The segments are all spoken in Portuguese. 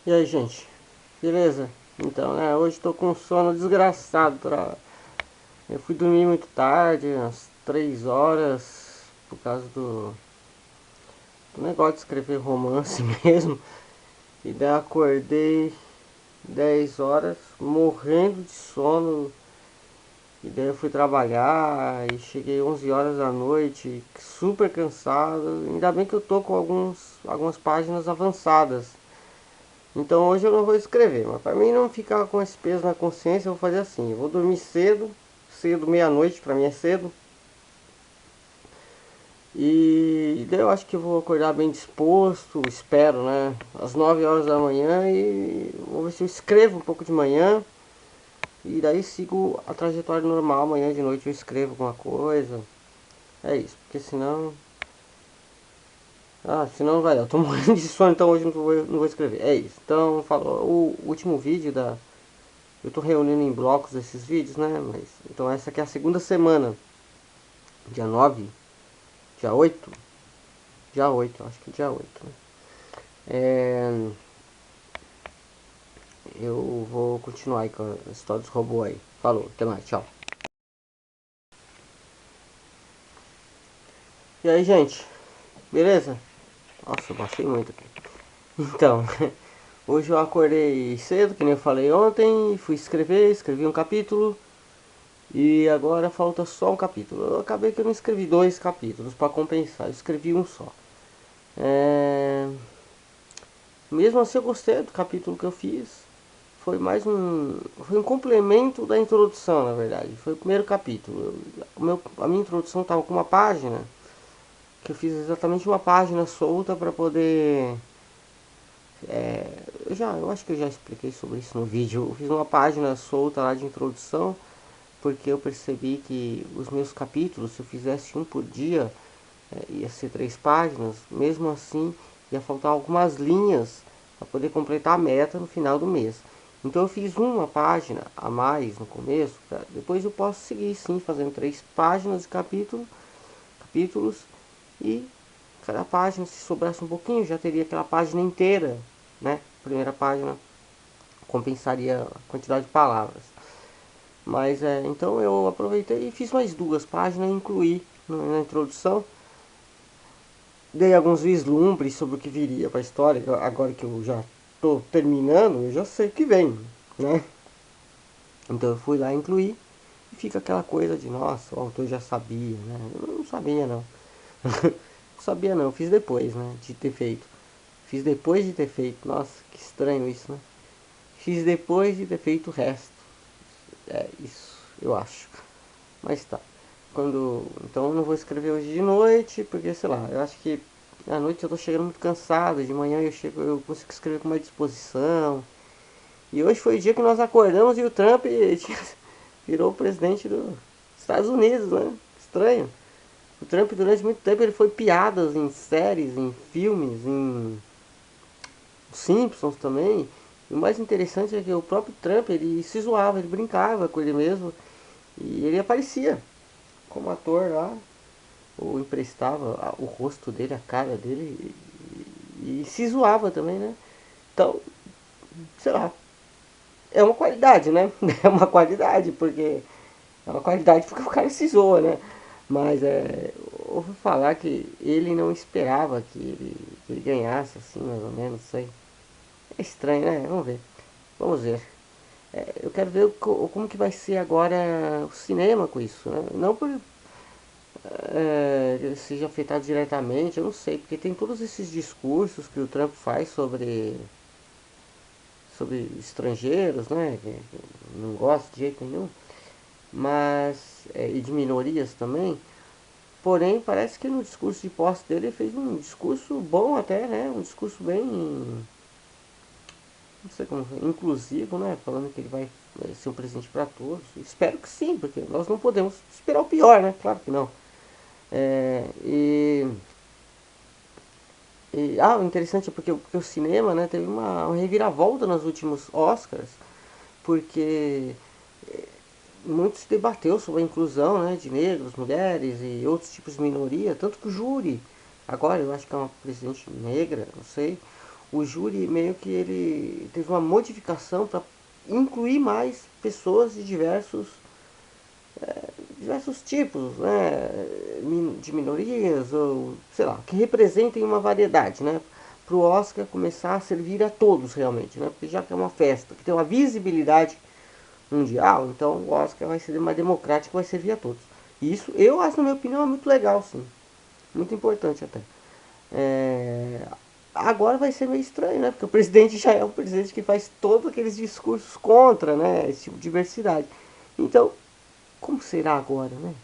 E aí, gente? Beleza? Então, né, hoje tô com um sono desgraçado. Eu fui dormir muito tarde, às 3 horas, por causa do negócio de escrever romance mesmo. E daí acordei 10 horas, morrendo de sono. E daí eu fui trabalhar e cheguei 11 horas da noite, super cansado. Ainda bem que eu tô com algumas páginas avançadas. Então hoje eu não vou escrever, mas para mim não ficar com esse peso na consciência, eu vou fazer assim: eu vou dormir cedo, meia-noite, para mim é cedo, e daí eu acho que eu vou acordar bem disposto, espero, né? Às 9 horas da manhã, e vou ver se eu escrevo um pouco de manhã, e daí sigo a trajetória normal. Amanhã de noite eu escrevo alguma coisa. É isso, porque senão. Ah, senão não vai dar. Eu tô morrendo de sono, então hoje não vou escrever. É isso. Então, falou. O último vídeo da. Eu tô reunindo em blocos esses vídeos, né? Mas, então essa aqui é a segunda semana. Dia 9, dia 8, dia 8, acho que dia 8, né? É, eu vou continuar aí com a história dos robôs aí. Falou, até mais, tchau. E aí, gente? Beleza? Nossa, eu baixei muito aqui. Então, hoje eu acordei cedo, que nem eu falei ontem, fui escrevi um capítulo. E agora falta só um capítulo. Eu acabei que eu não escrevi dois capítulos para compensar, eu escrevi um só. É... Mesmo assim eu gostei do capítulo que eu fiz. Foi um complemento da introdução, na verdade. Foi o primeiro capítulo. A minha introdução estava com uma página, que eu fiz exatamente uma página solta para poder. Eu acho que eu já expliquei sobre isso no vídeo. Eu fiz uma página solta lá de introdução, porque eu percebi que os meus capítulos, se eu fizesse um por dia, ia ser 3 páginas. Mesmo assim, ia faltar algumas linhas para poder completar a meta no final do mês. Então eu fiz uma página a mais no começo, depois eu posso seguir sim, fazendo 3 páginas de capítulos, e cada página, se sobrasse um pouquinho, já teria aquela página inteira, né? A primeira página compensaria a quantidade de palavras. Mas então eu aproveitei e fiz mais 2 páginas, incluí na introdução. Dei alguns vislumbres sobre o que viria para a história. Agora que eu já estou terminando, eu já sei o que vem, né? Então eu fui lá incluir, e fica aquela coisa de, nossa, o autor já sabia, né? Eu não sabia não. Não sabia não, fiz depois, né, de ter feito. Fiz depois de ter feito. Nossa, que estranho isso, né? Fiz depois de ter feito o resto. É isso, eu acho. Mas tá. Então eu não vou escrever hoje de noite, porque sei lá, eu acho que à noite eu tô chegando muito cansado, de manhã eu consigo escrever com mais disposição. E hoje foi o dia que nós acordamos e o Trump virou o presidente dos Estados Unidos, né? Estranho. O Trump durante muito tempo ele foi piadas em séries, em filmes, em Simpsons também. E o mais interessante é que o próprio Trump ele se zoava, ele brincava com ele mesmo. E ele aparecia como ator lá, ou emprestava o rosto dele, a cara dele, e se zoava também, né? Então, sei lá, é uma qualidade, né? É uma qualidade, porque o cara se zoa, né? Mas ouvi falar que ele não esperava que ele ganhasse, assim, mais ou menos, não sei. É estranho, né? Vamos ver. Vamos ver. Eu quero ver como que vai ser agora o cinema com isso, né? Não por seja afetado diretamente, eu não sei, porque tem todos esses discursos que o Trump faz sobre estrangeiros, né? Que não gosta de jeito nenhum, mas e de minorias também. Porém, parece que no discurso de posse dele ele fez um discurso bom até, né? Um discurso bem, não sei como, inclusivo, né? Falando que ele vai ser um presidente para todos. Espero que sim, porque nós não podemos esperar o pior, né? Claro que não. É, o interessante é porque o cinema, né, teve uma reviravolta nos últimos Oscars, porque muito se debateu sobre a inclusão, né, de negros, mulheres e outros tipos de minoria, tanto que o júri, agora eu acho que é uma presidente negra, não sei, o júri meio que ele teve uma modificação para incluir mais pessoas de diversos tipos, né, de minorias, ou sei lá, que representem uma variedade, né, para o Oscar começar a servir a todos realmente, né, porque já que é uma festa que tem uma visibilidade mundial, então o Oscar vai ser mais democrático, vai servir a todos. E isso, eu acho, na minha opinião, é muito legal, sim, muito importante até. É, agora vai ser meio estranho, né? Porque o presidente já é o presidente que faz todos aqueles discursos contra, né? Esse tipo de diversidade. Então, como será agora, né?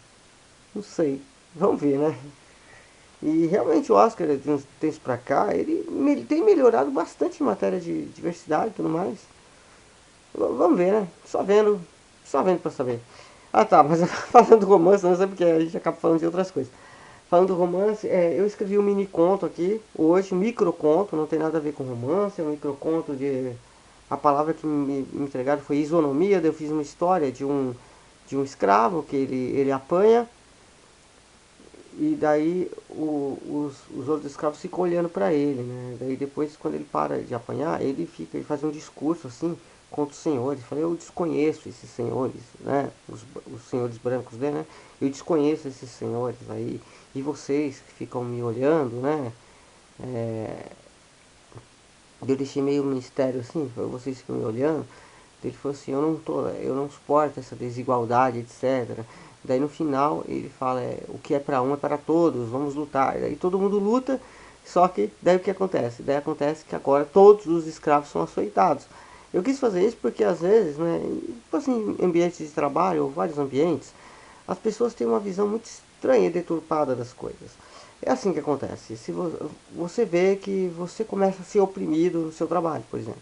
Não sei. Vamos ver, né? E realmente o Oscar, de uns tempos pra cá, ele tem melhorado bastante em matéria de diversidade e tudo mais. Vamos ver, né? Só vendo pra saber. Ah tá, mas falando do romance, não sei porque a gente acaba falando de outras coisas. Falando do romance, eu escrevi um mini conto aqui, hoje, um microconto, não tem nada a ver com romance, é um microconto de... A palavra que me entregaram foi isonomia, daí eu fiz uma história de um escravo que ele apanha, e daí os outros escravos ficam olhando pra ele, né? Daí depois, quando ele para de apanhar, ele faz um discurso assim contra os senhores. Falei, eu desconheço esses senhores, né? Os senhores brancos dele, né? Eu desconheço esses senhores aí. E vocês que ficam me olhando, né? É, eu deixei meio mistério assim, vocês ficam me olhando. Ele falou assim, eu não suporto essa desigualdade, etc. Daí no final ele fala, o que é para um é para todos, vamos lutar. Daí todo mundo luta, só que daí o que acontece? Daí acontece que agora todos os escravos são açoitados. Eu quis fazer isso porque às vezes, né, tipo assim, em ambientes de trabalho ou vários ambientes, as pessoas têm uma visão muito estranha e deturpada das coisas. É assim que acontece. Se você vê que você começa a ser oprimido no seu trabalho, por exemplo,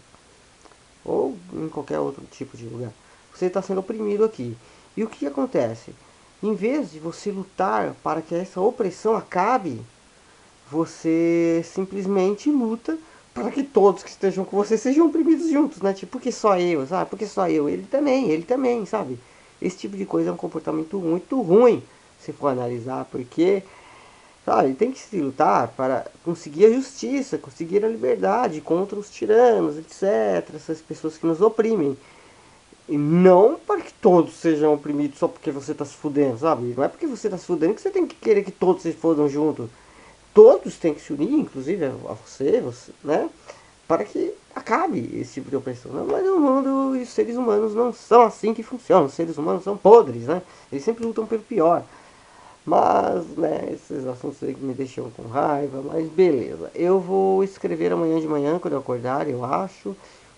ou em qualquer outro tipo de lugar. Você está sendo oprimido aqui. E o que acontece? Em vez de você lutar para que essa opressão acabe, você simplesmente luta para que todos que estejam com você sejam oprimidos juntos, né? Tipo, porque só eu, sabe? Porque só eu, ele também, sabe? Esse tipo de coisa é um comportamento muito ruim, se for analisar, porque, sabe, tem que se lutar para conseguir a justiça, conseguir a liberdade contra os tiranos, etc. Essas pessoas que nos oprimem. E não para que todos sejam oprimidos só porque você está se fudendo, sabe? Não é porque você está se fudendo que você tem que querer que todos se fodam junto. Todos têm que se unir, inclusive a você, né? Para que acabe esse tipo de opressão. Não, mas no mundo os seres humanos não são assim que funcionam. Os seres humanos são podres, né? Eles sempre lutam pelo pior. Mas, né, esses assuntos aí que me deixam com raiva, mas beleza. Eu vou escrever amanhã de manhã, quando eu acordar, eu acho,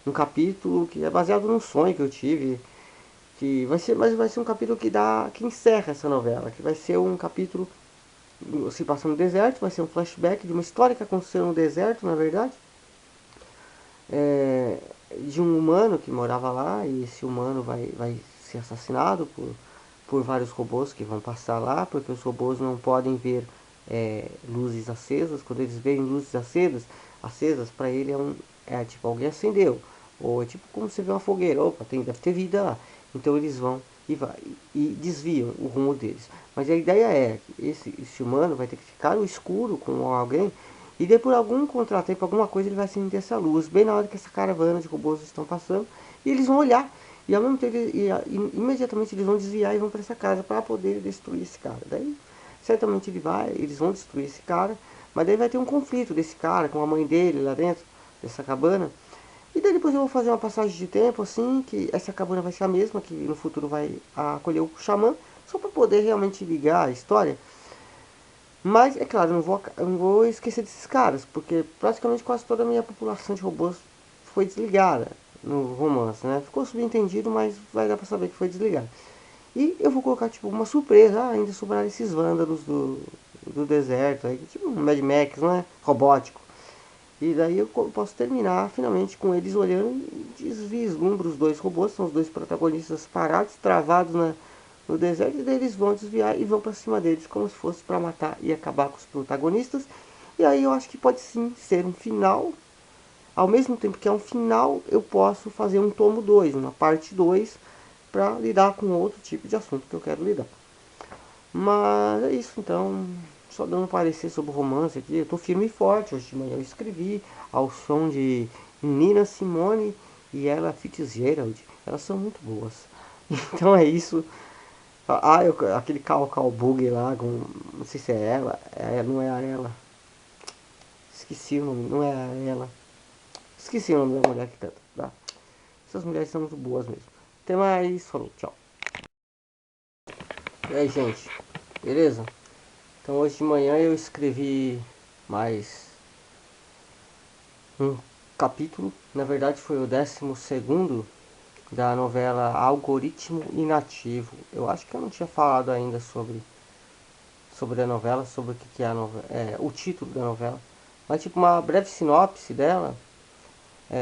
um capítulo que é baseado num sonho que eu tive, que vai ser, mas vai ser um capítulo que encerra essa novela, que vai ser um capítulo se passa no deserto, vai ser um flashback de uma história que aconteceu no deserto, na verdade, é, de um humano que morava lá, e esse humano vai ser assassinado por vários robôs que vão passar lá, porque os robôs não podem ver luzes acesas. Quando eles veem luzes acesas para ele é tipo alguém acendeu, ou é tipo como você vê uma fogueira, opa, deve ter vida lá. Então eles vão e desviam o rumo deles. Mas a ideia é que esse humano vai ter que ficar no escuro com alguém, e daí por algum contratempo, alguma coisa, ele vai acender essa luz, bem na hora que essa caravana de robôs estão passando, e eles vão olhar, e ao mesmo tempo, imediatamente eles vão desviar e vão para essa casa para poder destruir esse cara. Daí, certamente eles vão destruir esse cara, mas daí vai ter um conflito desse cara com a mãe dele lá dentro dessa cabana. E daí depois eu vou fazer uma passagem de tempo, assim, que essa cabana vai ser a mesma, que no futuro vai acolher o xamã, só para poder realmente ligar a história. Mas, é claro, eu não vou esquecer desses caras, porque praticamente quase toda a minha população de robôs foi desligada no romance, né? Ficou subentendido, mas vai dar pra saber que foi desligado. E eu vou colocar, tipo, uma surpresa, ainda sobraram esses vândalos do deserto, aí, tipo um Mad Max, não é? Robótico. E daí eu posso terminar finalmente com eles olhando e vislumbro os dois robôs, são os dois protagonistas parados, travados no deserto, e daí eles vão desviar e vão para cima deles como se fosse para matar e acabar com os protagonistas. E aí eu acho que pode sim ser um final. Ao mesmo tempo que é um final, eu posso fazer um tomo 2, uma parte 2, para lidar com outro tipo de assunto que eu quero lidar. Mas é isso, então, só dando um parecer sobre o romance aqui. Eu tô firme e forte. Hoje de manhã eu escrevi ao som de Nina Simone e Ella Fitzgerald. Elas são muito boas. Então é isso. Aquele Cal Bug lá, não sei se é ela, não é a ela. Esqueci o nome, não é a ela. Esqueci o nome da mulher que canta. Tá? Essas mulheres são muito boas mesmo. Até mais, falou, tchau. E aí, gente, beleza? Então hoje de manhã eu escrevi mais um capítulo. Na verdade foi o 12º da novela Algoritmo Inativo. Eu acho que eu não tinha falado ainda sobre a novela, sobre o que é a novela, o título da novela. Mas tipo uma breve sinopse dela.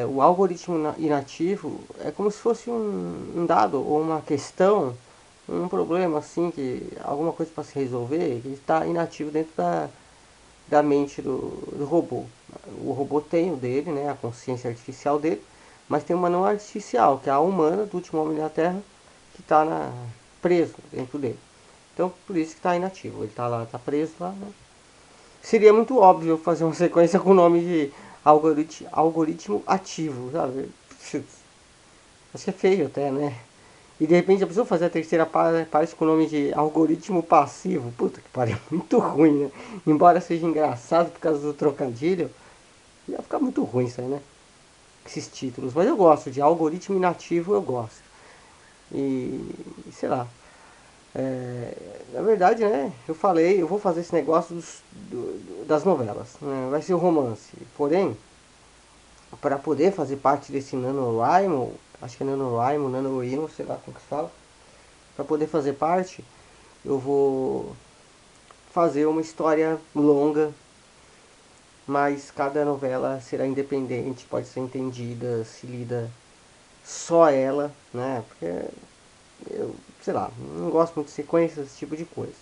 O algoritmo inativo é como se fosse um dado ou uma questão, um problema assim, que alguma coisa para se resolver, que está inativo dentro da mente do robô. O robô tem o dele, né, a consciência artificial dele, mas tem uma não artificial, que é a humana do último homem da Terra, que está preso dentro dele. Então, por isso que está inativo. Ele está lá, está preso lá, né? Seria muito óbvio fazer uma sequência com o nome de algoritmo ativo, sabe? Acho que é feio até, né? E de repente a pessoa fazer a terceira parte com o nome de algoritmo passivo. Puta que pariu, muito ruim, né? Embora seja engraçado por causa do trocadilho, ia ficar muito ruim isso aí, né? Esses títulos. Mas eu gosto de algoritmo inativo, eu gosto. E sei lá. Na verdade, né? Eu falei, eu vou fazer esse negócio das novelas. Né? Vai ser o romance. Porém, para poder fazer parte desse NaNoWriMo, acho que é NaNoWriMo, NaNoWriMo, sei lá como que se fala, para poder fazer parte, eu vou fazer uma história longa, mas cada novela será independente, pode ser entendida, se lida só ela, né? Porque eu, sei lá, não gosto muito de sequências, esse tipo de coisa,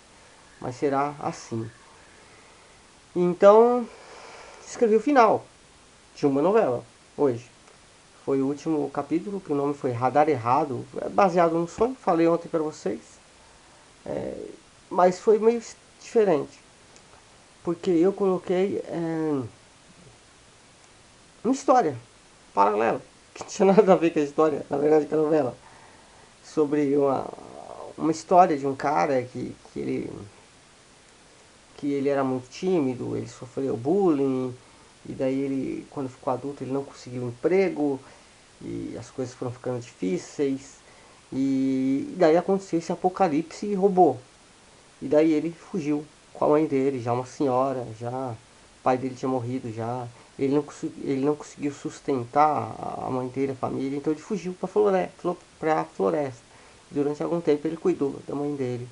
mas será assim. Então, escrevi o final de uma novela hoje. Foi o último capítulo, que o nome foi Radar Errado, baseado num sonho, falei ontem para vocês. Mas foi meio diferente, porque eu coloquei uma história paralela, que não tinha nada a ver com a história, na verdade com a novela. Sobre uma história de um cara que ele era muito tímido, ele sofreu bullying, e daí ele, quando ficou adulto, ele não conseguiu emprego, e as coisas foram ficando difíceis, e daí aconteceu esse apocalipse robô. E daí ele fugiu com a mãe dele, já uma senhora, já o pai dele tinha morrido já. Ele não conseguiu sustentar a mãe dele, a família, então ele fugiu para a floresta. Durante algum tempo ele cuidou da mãe dele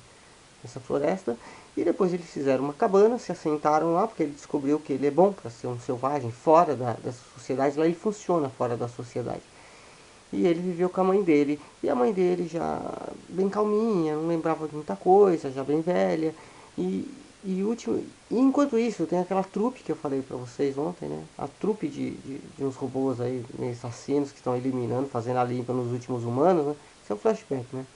nessa floresta. E depois eles fizeram uma cabana, se assentaram lá, porque ele descobriu que ele é bom para ser um selvagem, fora da sociedade. Lá ele funciona fora da sociedade. E ele viveu com a mãe dele. E a mãe dele já bem calminha, não lembrava de muita coisa, já bem velha. E, e enquanto isso, tem aquela trupe que eu falei pra vocês ontem, né? A trupe de uns robôs aí, assassinos, que estão eliminando, fazendo a limpa nos últimos humanos, né? Isso é um flashback, né?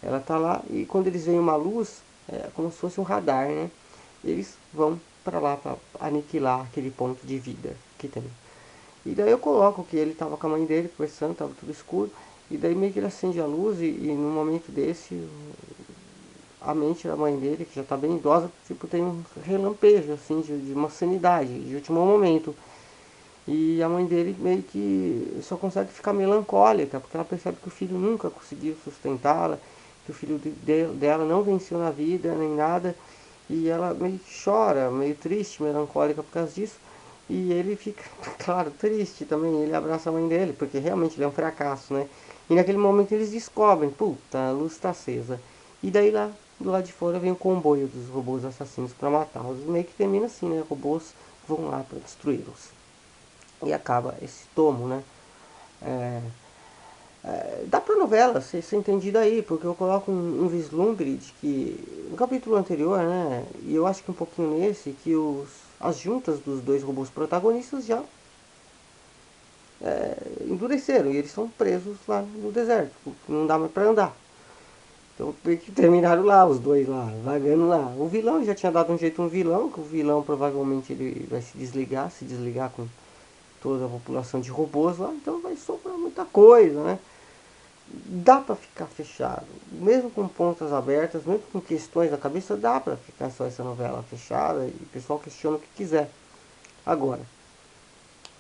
Ela tá lá e quando eles veem uma luz, é como se fosse um radar, né? Eles vão para lá para aniquilar aquele ponto de vida que tem. E daí eu coloco que ele tava com a mãe dele conversando, tava tudo escuro. E daí meio que ele acende a luz e num momento desse, a mente da mãe dele, que já tá bem idosa, tipo, tem um relampejo, assim, de uma sanidade, de último momento. E a mãe dele meio que só consegue ficar melancólica, porque ela percebe que o filho nunca conseguiu sustentá-la, que o filho dela não venceu na vida, nem nada. E ela meio que chora, meio triste, melancólica por causa disso. E ele fica, claro, triste também. Ele abraça a mãe dele, porque realmente ele é um fracasso, né? E naquele momento eles descobrem, puta, a luz está acesa. E daí lá do lado de fora vem o comboio dos robôs assassinos para matá-los. Meio que termina assim, né? Robôs vão lá para destruí-los. E acaba esse tomo, né? É, dá pra novela ser entendido aí, porque eu coloco um vislumbre de que no capítulo anterior, né? E eu acho que um pouquinho nesse, que as juntas dos dois robôs protagonistas já endureceram e eles são presos lá no deserto, não dá mais pra andar. Então meio que terminaram lá, os dois lá, vagando lá. O vilão já tinha dado um jeito no vilão, que o vilão provavelmente ele vai se desligar com toda a população de robôs lá, então vai sobrar muita coisa, né? Dá pra ficar fechado, mesmo com pontas abertas, mesmo com questões na cabeça, dá pra ficar só essa novela fechada e o pessoal questiona o que quiser. Agora,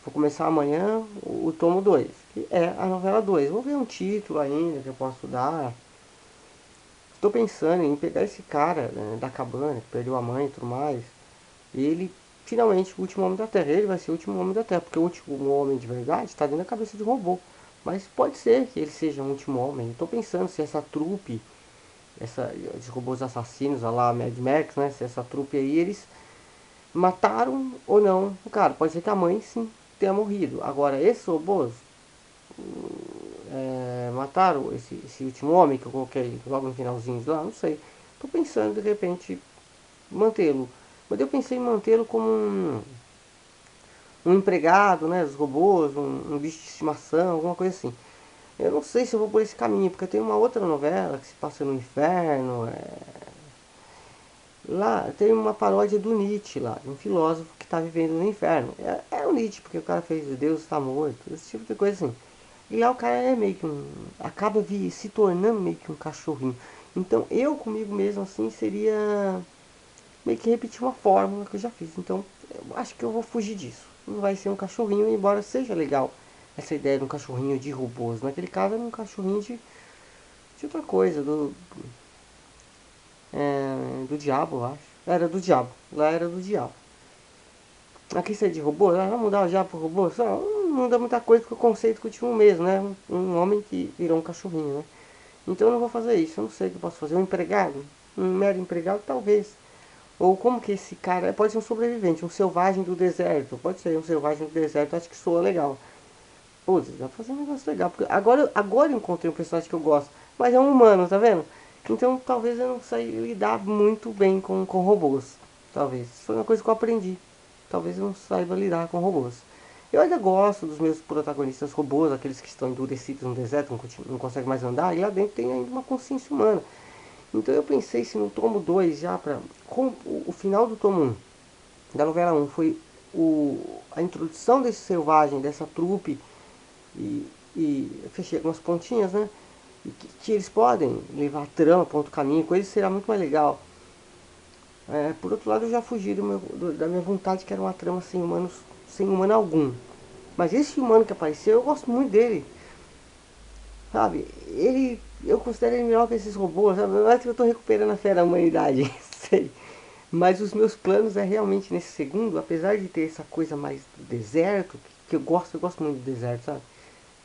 vou começar amanhã o tomo 2 que é a novela 2. Vou ver um título ainda que eu posso dar. Estou pensando em pegar esse cara, né, da cabana, que perdeu a mãe e tudo mais. E ele, finalmente, o último homem da Terra. Ele vai ser o último homem da Terra, porque o último homem de verdade está dentro da cabeça de um robô. Mas pode ser que ele seja o último homem. Estou pensando se essa trupe, de robôs assassinos, lá Mad Max, né? Se essa trupe aí, eles mataram ou não. Cara, pode ser que a mãe sim tenha morrido. Agora, esses robôs mataram esse último homem que eu coloquei logo no finalzinho de lá, não sei. Tô pensando de repente mantê-lo. Mas eu pensei em mantê-lo como um empregado, né, dos robôs, um bicho de estimação, alguma coisa assim. Eu não sei se eu vou por esse caminho, porque tem uma outra novela que se passa no inferno. Lá tem uma paródia do Nietzsche lá, de um filósofo que está vivendo no inferno. É o Nietzsche, porque o cara fez Deus está morto, esse tipo de coisa assim. E lá o cara é meio que um. Acaba se tornando meio que um cachorrinho. Então eu comigo mesmo assim seria meio que repetir uma fórmula que eu já fiz. Então eu acho que eu vou fugir disso. Não vai ser um cachorrinho, embora seja legal essa ideia de um cachorrinho de robôs. Naquele caso era um cachorrinho de outra coisa, do diabo, eu acho. Era do diabo. Lá era do diabo. Aqui seria de robô, vamos mudar o diabo pro robô? Só não muda muita coisa porque o conceito continua o mesmo, né? Um homem que virou um cachorrinho, né? Então eu não vou fazer isso, eu não sei o que eu posso fazer. Um empregado? Um mero empregado, talvez. Ou como que esse cara. Pode ser um sobrevivente, um selvagem do deserto. Pode ser um selvagem do deserto, acho que soa legal. Pô, dá pra fazer um negócio legal. Porque agora eu encontrei um personagem que eu gosto. Mas é um humano, tá vendo? Então talvez eu não saiba lidar muito bem com robôs. Talvez. Isso foi uma coisa que eu aprendi. Talvez eu não saiba lidar com robôs. Eu ainda gosto dos meus protagonistas robôs, aqueles que estão endurecidos no deserto, não conseguem mais andar, e lá dentro tem ainda uma consciência humana. Então eu pensei se no tomo 2 já para o final do tomo 1 da novela 1 foi a introdução desse selvagem, dessa trupe e fechei algumas pontinhas, né? E que eles podem levar a trama para outro caminho, coisa será muito mais legal. Por outro lado, eu já fugi da minha vontade, que era uma trama sem humanos, sem humano algum. Mas esse humano que apareceu, eu gosto muito dele. Sabe? Eu considero ele melhor que esses robôs. Sabe? Eu acho que eu tô recuperando a fé da humanidade. Sei. Mas os meus planos é realmente nesse segundo, apesar de ter essa coisa mais do deserto, que eu gosto muito do deserto, sabe?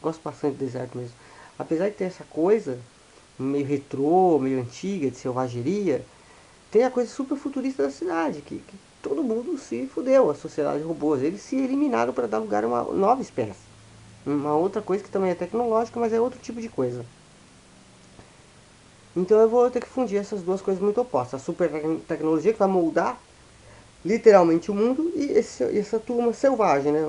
Gosto bastante do deserto mesmo. Apesar de ter essa coisa meio retrô, meio antiga, de selvageria, tem a coisa super futurista da cidade, que todo mundo se fudeu, a sociedade de robôs. Eles se eliminaram para dar lugar a uma nova espécie. Uma outra coisa que também é tecnológica, mas é outro tipo de coisa. Então eu vou ter que fundir essas duas coisas muito opostas. A super tecnologia que vai moldar literalmente o mundo e essa turma selvagem, né?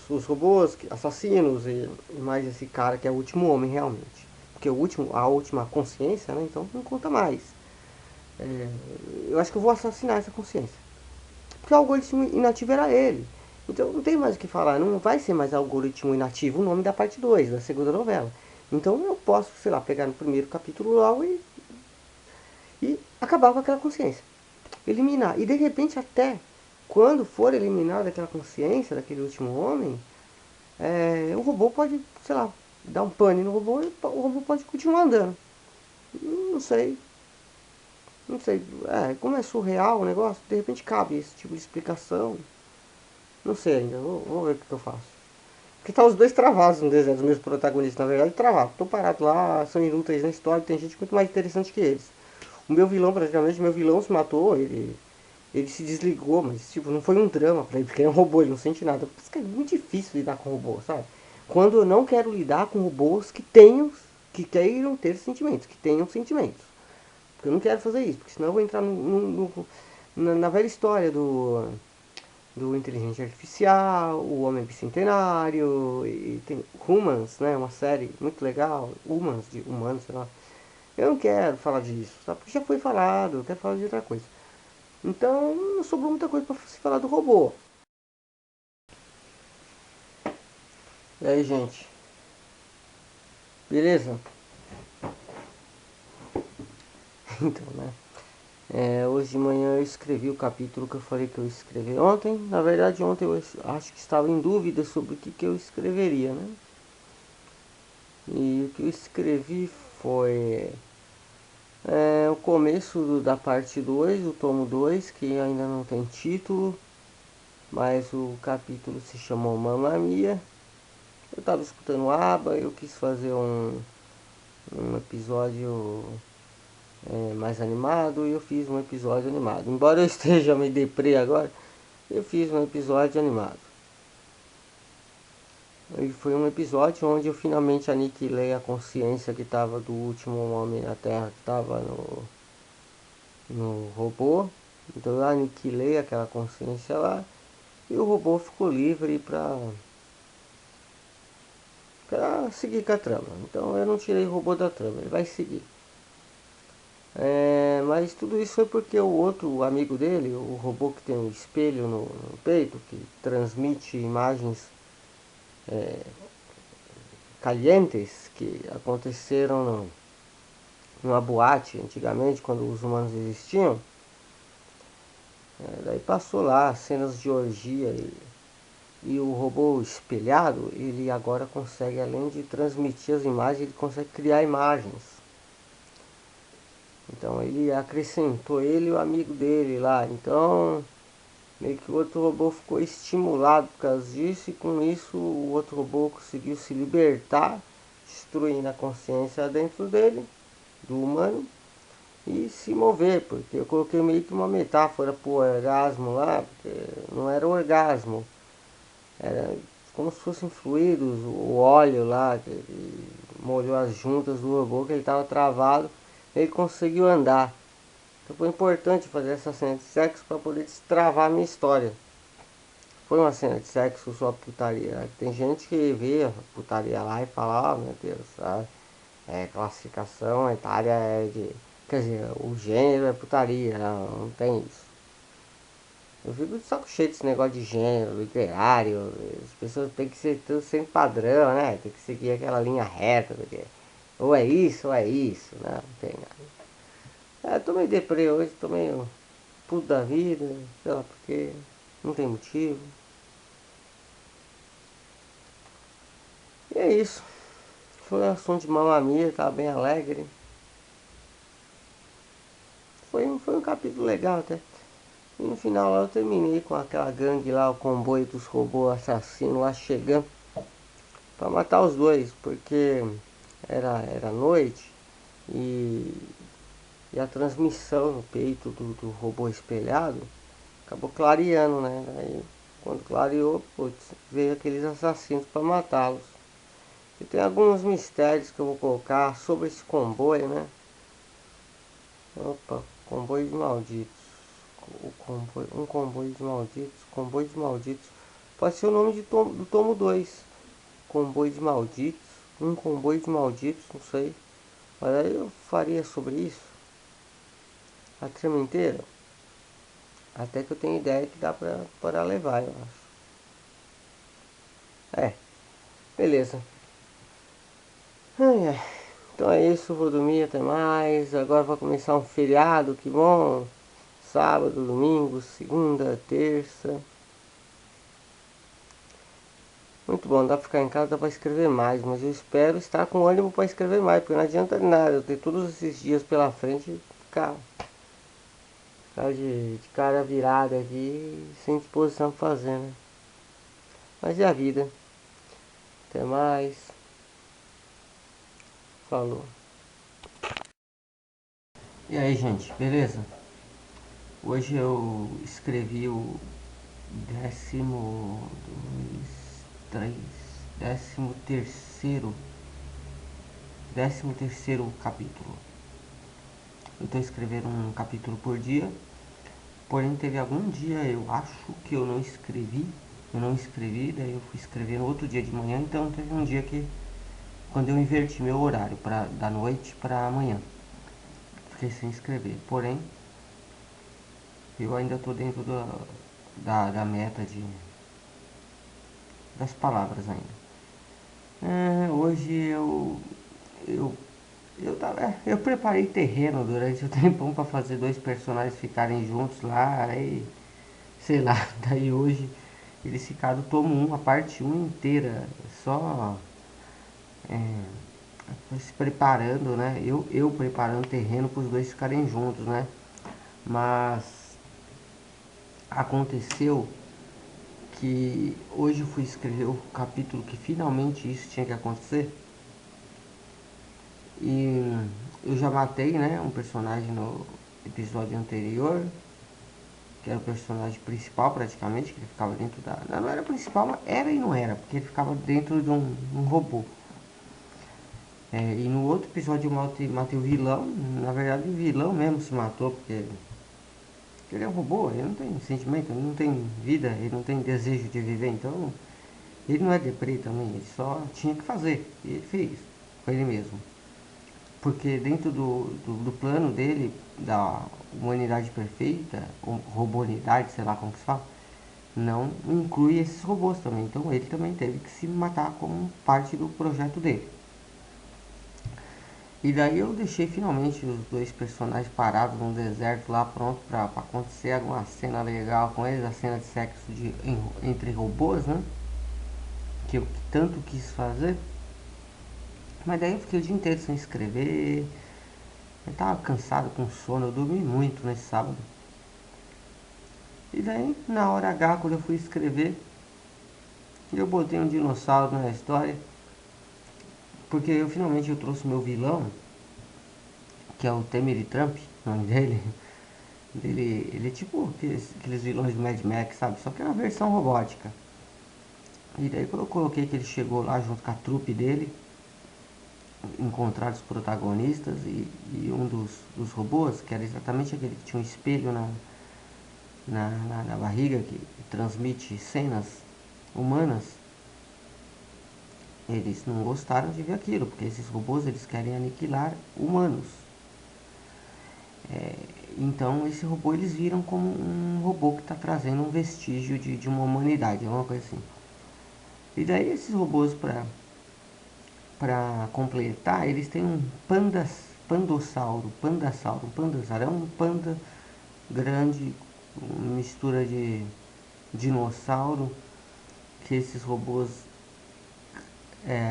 Os robôs assassinos e mais esse cara que é o último homem realmente. Porque a última consciência, né? Então não conta mais. Eu acho que eu vou assassinar essa consciência. Porque o algoritmo inativo era ele. Então não tem mais o que falar, não vai ser mais algoritmo inativo o nome da parte 2 da segunda novela. Então eu posso, sei lá, pegar no primeiro capítulo logo e acabar com aquela consciência. Eliminar. E de repente até quando for eliminada aquela consciência daquele último homem, o robô pode, sei lá, dar um pane no robô e o robô pode continuar andando. Não sei. Não sei. Como é surreal o negócio, de repente cabe esse tipo de explicação. Não sei ainda, vou ver o que eu faço. Porque tá os dois travados no deserto, os meus protagonistas, na verdade, travados. Tô parado lá, são inúteis na história, tem gente muito mais interessante que eles. O meu vilão, praticamente, meu vilão se matou, ele se desligou, mas tipo, não foi um drama pra ele, porque ele é um robô, ele não sente nada. Por isso que é muito difícil lidar com robô, sabe? Quando eu não quero lidar com robôs que queiram ter sentimentos, que tenham sentimentos. Porque eu não quero fazer isso, porque senão eu vou entrar na velha história do inteligência artificial, o homem bicentenário, e tem Humans, né, uma série muito legal, Humans, de humanos, sei lá. Eu não quero falar disso, sabe? Porque já foi falado, eu quero falar de outra coisa. Então, não sobrou muita coisa para se falar do robô. E aí, gente? Beleza? Então, né? Hoje de manhã eu escrevi o capítulo que eu falei que eu ia escrever ontem. Na verdade, ontem eu acho que estava em dúvida sobre o que eu escreveria, né? E o que eu escrevi foi o começo da parte 2, do tomo 2, que ainda não tem título, mas o capítulo se chamou Mamma Mia. Eu estava escutando ABBA, eu quis fazer um episódio mais animado e eu fiz um episódio animado. Embora eu esteja meio deprê agora, eu fiz um episódio animado. E foi um episódio onde eu finalmente aniquilei a consciência que estava do último homem na Terra, que estava no robô. Então eu aniquilei aquela consciência lá e o robô ficou livre para seguir com a trama. Então eu não tirei o robô da trama, ele vai seguir. Mas tudo isso foi porque o outro amigo dele, o robô que tem um espelho no peito, que transmite imagens calientes que aconteceram numa boate antigamente, quando os humanos existiam. Daí passou lá cenas de orgia e o robô espelhado, ele agora consegue, além de transmitir as imagens, ele consegue criar imagens. Então ele acrescentou ele e o amigo dele lá. Então meio que o outro robô ficou estimulado por causa disso, e com isso o outro robô conseguiu se libertar, destruindo a consciência dentro dele, do humano, e se mover, porque eu coloquei meio que uma metáfora pro orgasmo lá, porque não era orgasmo, era como se fossem fluidos, o óleo lá, que ele molhou as juntas do robô, que ele estava travado, ele conseguiu andar. Então foi importante fazer essa cena de sexo para poder destravar a minha história. Foi uma cena de sexo, só putaria. Tem gente que vê a putaria lá e fala, meu Deus, sabe? Classificação etária de. Quer dizer, o gênero é putaria, não tem isso. Eu fico de saco cheio desse negócio de gênero, literário. As pessoas têm que ser tudo sem padrão, né? Tem que seguir aquela linha reta, porque ou é isso ou é isso, né? Não tem nada. Tô meio deprê hoje, tô meio puto da vida, sei lá porque, não tem motivo. E é isso. Foi um som de Mamma Mia, tava bem alegre. Foi um capítulo legal até. E no final lá eu terminei com aquela gangue lá, o comboio dos robôs assassinos lá chegando pra matar os dois, porque era noite e, e a transmissão no peito do robô espelhado acabou clareando, né? Aí quando clareou, putz, veio aqueles assassinos para matá-los. E tem alguns mistérios que eu vou colocar sobre esse comboio, né? Opa, comboio de malditos. Um comboio de malditos. Comboio de malditos. Pode ser o nome do tomo 2. Comboio de malditos. Um comboio de malditos, não sei. Mas aí eu faria sobre isso a trama inteira. Até que eu tenho ideia que dá para levar, eu acho. Beleza. Ai, ai. Então é isso, vou dormir, até mais. Agora vai começar um feriado, que bom. Sábado, domingo, segunda, terça. Muito bom, dá pra ficar em casa, dá pra escrever mais, mas eu espero estar com ânimo para escrever mais, porque não adianta nada eu ter todos esses dias pela frente e ficar de cara virada aqui, sem disposição pra fazer, né? Mas é a vida. Até mais. Falou. E aí, gente, beleza? Hoje eu escrevi o 13º capítulo. Eu estou escrevendo um capítulo por dia, porém teve algum dia, eu acho que eu não escrevi, daí eu fui escrever no outro dia de manhã, então teve um dia que, quando eu inverti meu horário da noite para amanhã. fiquei sem escrever. Porém, eu ainda estou dentro da meta das palavras ainda. Hoje eu, eu preparei terreno durante o tempão para fazer dois personagens ficarem juntos lá, aí, sei lá, daí hoje eles ficaram, tomo a parte um inteira, só se preparando, né? Eu preparando terreno para os dois ficarem juntos, né? Mas aconteceu que hoje eu fui escrever o capítulo que finalmente isso tinha que acontecer. E eu já matei, né, um personagem no episódio anterior, que era o personagem principal praticamente, que ele ficava dentro da... Não era principal, mas era e não era, porque ele ficava dentro de um robô. E no outro episódio eu matei o vilão, na verdade o vilão mesmo se matou, porque ele é um robô, ele não tem sentimento, ele não tem vida, ele não tem desejo de viver, então ele não é deprê também, ele só tinha que fazer, e ele fez, com ele mesmo. Porque dentro do plano dele, da humanidade perfeita, ou robonidade, sei lá como que se fala, não inclui esses robôs também. Então ele também teve que se matar como parte do projeto dele. E daí eu deixei finalmente os dois personagens parados no deserto lá, pronto pra acontecer alguma cena legal com eles, a cena de sexo entre robôs, né? Que eu tanto quis fazer. Mas daí eu fiquei o dia inteiro sem escrever. Eu tava cansado, com sono, eu dormi muito nesse sábado. E daí, na hora H, quando eu fui escrever, eu botei um dinossauro na história, porque eu finalmente eu trouxe meu vilão, que é o Temer Trump, o nome dele. Ele é tipo aqueles vilões do Mad Max, sabe? Só que é uma versão robótica. E daí quando eu coloquei que ele chegou lá junto com a trupe dele, encontrar os protagonistas e um dos robôs, que era exatamente aquele que tinha um espelho na barriga, que transmite cenas humanas, eles não gostaram de ver aquilo, porque esses robôs eles querem aniquilar humanos. Então esse robô eles viram como um robô que está trazendo um vestígio de uma humanidade, alguma coisa assim. E daí esses robôs para completar, eles têm um pandassauro, é um panda grande, uma mistura de dinossauro que esses robôs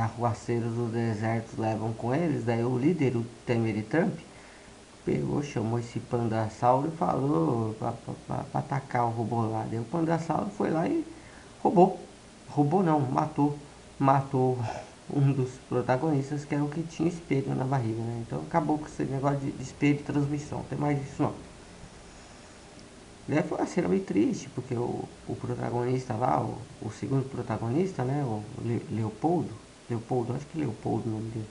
arruaceiros do deserto levam com eles. Daí o líder, o Temer Trump, pegou, chamou esse pandassauro e falou pra atacar o robô lá. Daí o pandassauro foi lá e roubou. Roubou não, matou. Matou um dos protagonistas, que era o que tinha espelho na barriga, né? Então acabou com esse negócio de espelho de transmissão, não tem mais isso não. Daí foi uma cena meio triste, porque o protagonista lá, o segundo protagonista, né, o Leopoldo, acho que é Leopoldo o nome dele.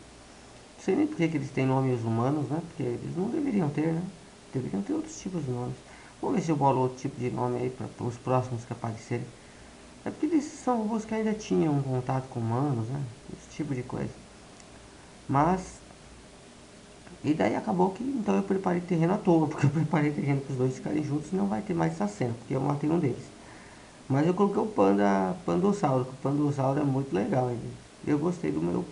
Não sei nem porque que eles têm nomes humanos, né? Porque eles não deveriam ter, né? Deveriam ter outros tipos de nomes. Vamos ver se eu bolo outro tipo de nome aí para os próximos que aparecerem. É porque eles são robôs que ainda tinham um contato com humanos, né? Esse tipo de coisa. Mas, e daí acabou que então eu preparei terreno à toa, porque eu preparei terreno para os dois ficarem juntos e não vai ter mais essa cena, porque eu matei um deles. Mas eu coloquei o pandossauro, que o pandossauro é muito legal. Eu gostei do meu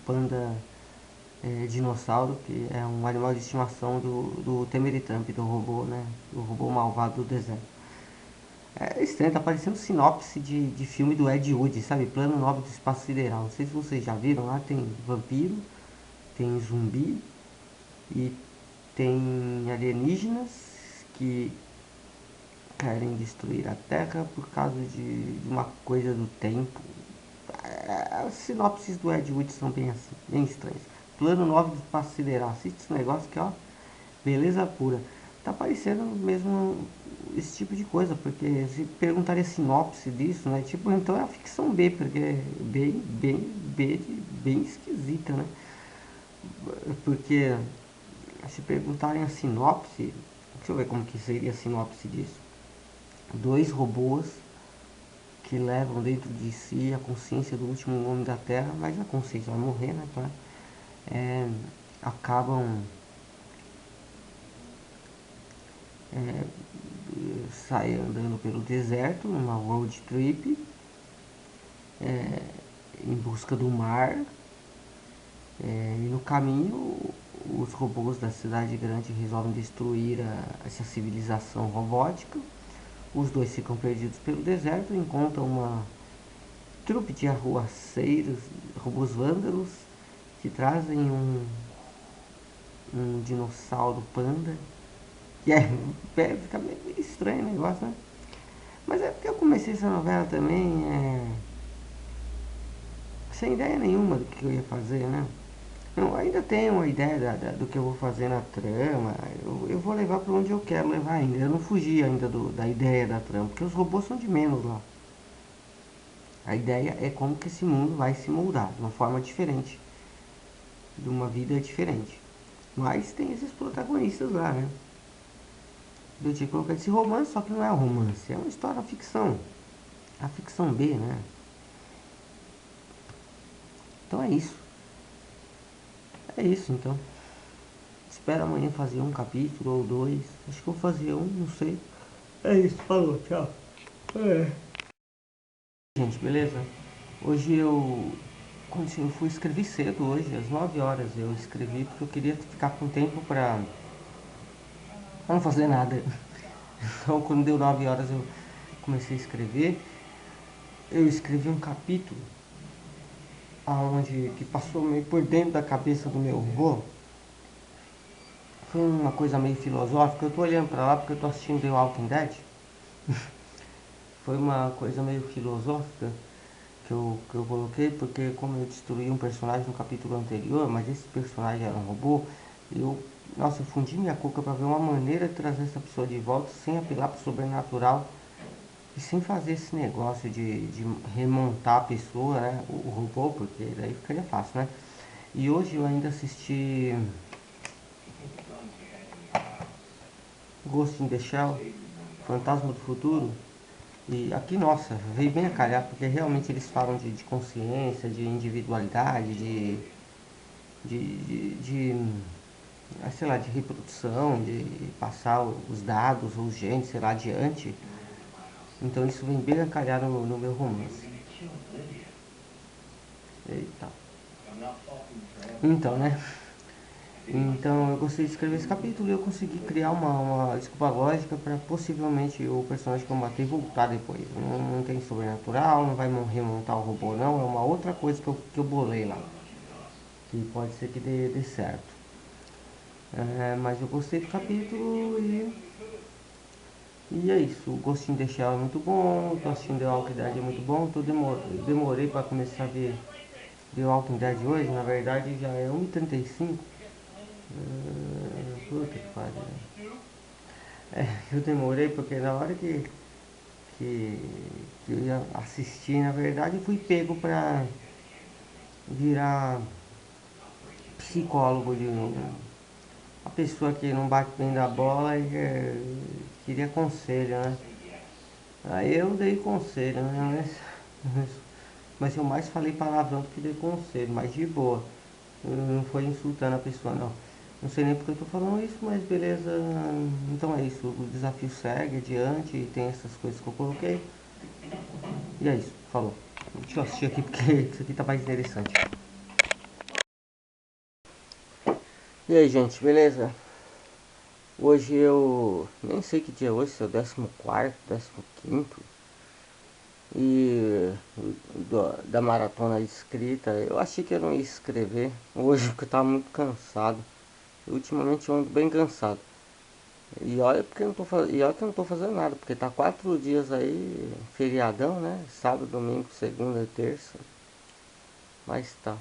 panda dinossauro, que é um animal de estimação do Temeritrump, do robô, né? Do robô malvado do deserto. É estranho, tá parecendo sinopse de filme do Ed Wood, sabe? Plano 9 do Espaço Sideral. Não sei se vocês já viram, lá tem vampiro, tem zumbi e tem alienígenas que querem destruir a Terra por causa de uma coisa do tempo. As sinopses do Ed Wood são bem assim, bem estranhas. Plano 9 do Espaço Sideral. Assiste esse negócio que, ó, beleza pura. Tá parecendo mesmo esse tipo de coisa, porque se perguntaria sinopse disso, né? Tipo, então é a ficção B, porque é bem esquisita, né? Porque se perguntarem a sinopse, deixa eu ver como que seria a sinopse disso. Dois robôs que levam dentro de si a consciência do último homem da Terra, mas a consciência vai morrer, né? Tá? Acabam sai andando pelo deserto, numa road trip, em busca do mar. E no caminho, os robôs da cidade grande resolvem destruir essa civilização robótica. Os dois ficam perdidos pelo deserto, encontram uma trupe de arruaceiros, robôs vândalos, que trazem um dinossauro panda. Que fica meio estranho o negócio, né? Mas é porque eu comecei essa novela também sem ideia nenhuma do que eu ia fazer, né? Eu ainda tenho uma ideia do que eu vou fazer na trama. Eu vou levar para onde eu quero levar ainda. Eu não fugi ainda da ideia da trama, porque os robôs são de menos lá. A ideia é como que esse mundo vai se moldar de uma forma diferente, de uma vida diferente. Mas tem esses protagonistas lá, né? Eu tinha que colocar esse romance, só que não é um romance, é uma história ficção. A ficção B, né? Então é isso. É isso então. Espero amanhã fazer um capítulo ou dois. Acho que eu vou fazer um, não sei. É isso, falou, tchau. Gente, beleza? Hoje eu fui escrever cedo hoje, às 9 horas eu escrevi porque eu queria ficar com tempo pra não fazer nada. Então quando deu 9 horas eu comecei a escrever. Eu escrevi um capítulo aonde que passou meio por dentro da cabeça do meu avô. Foi uma coisa meio filosófica. Eu tô olhando pra lá porque eu tô assistindo The Walking Dead. Foi uma coisa meio filosófica que eu coloquei, porque como eu destruí um personagem no capítulo anterior, mas esse personagem era um robô, eu, nossa, eu fundi minha cuca para ver uma maneira de trazer essa pessoa de volta sem apelar pro sobrenatural e sem fazer esse negócio de remontar a pessoa, né, o robô, porque daí ficaria fácil, né? E hoje eu ainda assisti Ghost in the Shell, Fantasma do Futuro. E aqui, nossa, veio bem a calhar, porque realmente eles falam de consciência, de individualidade, sei lá, de reprodução, de passar os dados, os genes, sei lá, adiante. Então isso vem bem a calhar no meu romance. Eita. Então, né? Então eu gostei de escrever esse capítulo e eu consegui criar uma desculpa lógica para possivelmente o personagem que eu matei voltar depois. Não tem sobrenatural, não vai remontar o robô não, é uma outra coisa que eu bolei lá. Que pode ser que dê certo. Mas eu gostei do capítulo e é isso. O Ghost in the Shell é muito bom, tô assistindo The Walking Dead é muito bom, demorei para começar a ver The Walking Dead hoje, na verdade já é 1h35. Puta que pariu. Eu demorei porque na hora que, que eu ia assistir, na verdade, eu fui pego pra virar psicólogo de uma pessoa que não bate bem da bola e queria conselho, né? Aí eu dei conselho, né? Mas eu mais falei palavrão do que dei conselho, mas de boa. Não foi insultando a pessoa, não. Não sei nem porque eu tô falando isso, mas beleza. Então é isso. O desafio segue adiante e tem essas coisas que eu coloquei. E é isso. Falou. Deixa eu assistir aqui porque isso aqui tá mais interessante. E aí, gente, beleza? Hoje eu nem sei que dia é hoje, se é o 14º, 15º. E da maratona de escrita, eu achei que eu não ia escrever hoje porque eu tava muito cansado. Ultimamente eu ando bem cansado. E olha porque eu não tô e olha que eu não tô fazendo nada, porque tá 4 dias aí, feriadão, né? Sábado, domingo, segunda e terça. Mas tá.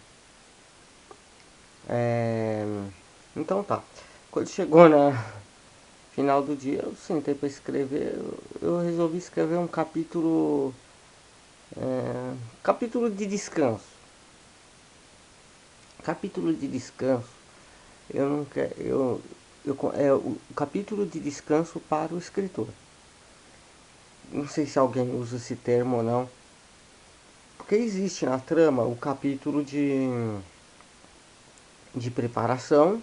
É... Então tá. Quando chegou na final do dia, eu sentei pra escrever. Eu resolvi escrever um capítulo. Capítulo de descanso. Capítulo de descanso. Eu não quero. É o capítulo de descanso para o escritor. Não sei se alguém usa esse termo ou não. Porque existe na trama o capítulo de preparação,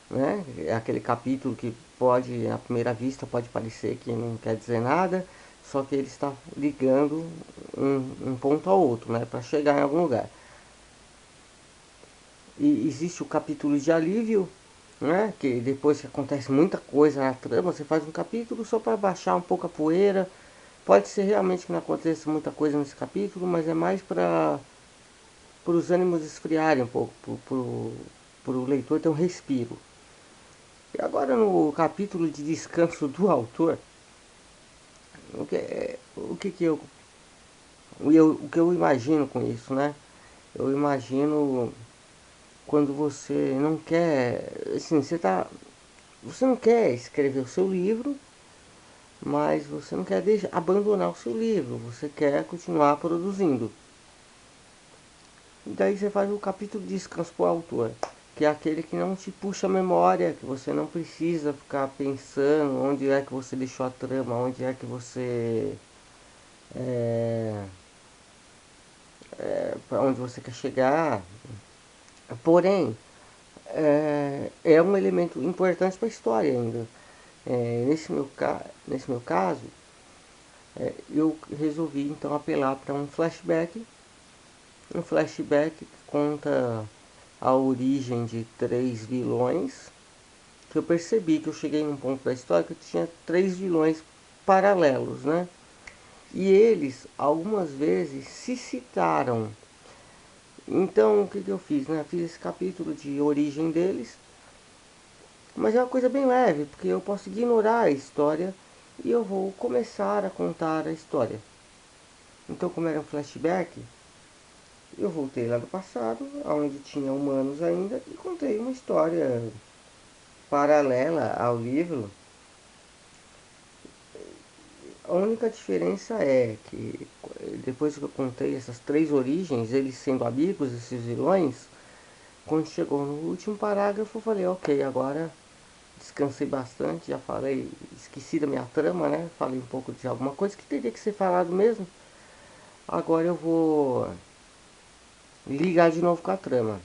né? É aquele capítulo que pode, à primeira vista, pode parecer que não quer dizer nada, só que ele está ligando um ponto ao outro, né, para chegar em algum lugar. E existe o capítulo de alívio, né, que depois que acontece muita coisa na trama, você faz um capítulo só para baixar um pouco a poeira. Pode ser realmente que não aconteça muita coisa nesse capítulo, mas é mais para os ânimos esfriarem um pouco, para o leitor ter um respiro. E agora no capítulo de descanso do autor, o que, que o que eu imagino com isso, né? Eu imagino quando você não quer, assim, você não quer escrever o seu livro, mas você não quer abandonar o seu livro, você quer continuar produzindo. E daí você faz o capítulo de descanso para o autor, que é aquele que não te puxa a memória, que você não precisa ficar pensando onde é que você deixou a trama, onde é que você para onde você quer chegar. Porém, é um elemento importante para a história ainda. Nesse meu caso, eu resolvi então apelar para um flashback que conta a origem de três vilões, que eu percebi que eu cheguei num ponto da história que eu tinha três vilões paralelos, né? E eles algumas vezes se citaram. Então o que, que eu fiz, né? Fiz esse capítulo de origem deles, mas é uma coisa bem leve, porque eu posso ignorar a história e eu vou começar a contar a história. Então, como era um flashback, eu voltei lá do passado, onde tinha humanos ainda, e contei uma história paralela ao livro. A única diferença é que depois que eu contei essas três origens, eles sendo amigos, esses vilões, quando chegou no último parágrafo, eu falei, ok, agora descansei bastante, já falei, esqueci da minha trama, né? Falei um pouco de alguma coisa que teria que ser falado mesmo. Agora eu vou ligar de novo com a trama.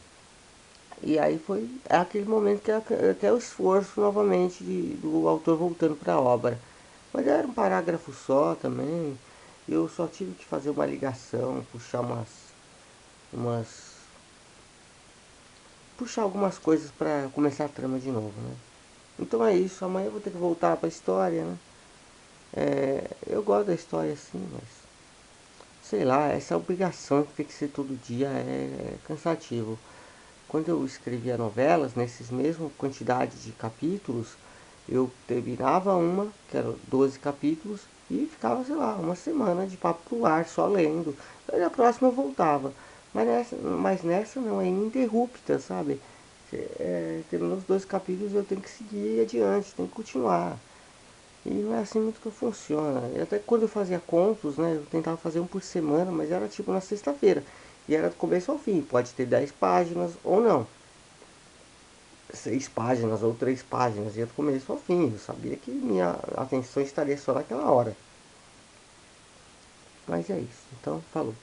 E aí foi aquele momento que é o esforço novamente do autor voltando para a obra. Mas era um parágrafo só também. Eu só tive que fazer uma ligação, umas puxar algumas coisas para começar a trama de novo, né? Então é isso, amanhã eu vou ter que voltar para a história, né? Eu gosto da história assim, mas sei lá, essa obrigação que tem que ser todo dia é cansativo. Quando eu escrevia novelas, nesses mesmos quantidade de capítulos, eu terminava uma, que eram 12 capítulos, e ficava, sei lá, uma semana de papo pro ar, só lendo. Aí a próxima eu voltava. Mas nessa não, é ininterrupta, sabe? Terminou os 12 capítulos, eu tenho que seguir adiante, tenho que continuar. E não é assim muito que funciona. E até quando eu fazia contos, né, eu tentava fazer um por semana, mas era tipo na sexta-feira. E era do começo ao fim, pode ter 10 páginas ou não. 6 páginas ou 3 páginas, ia do começo ao fim. Eu sabia que minha atenção estaria só naquela hora. Mas é isso. Então, falou.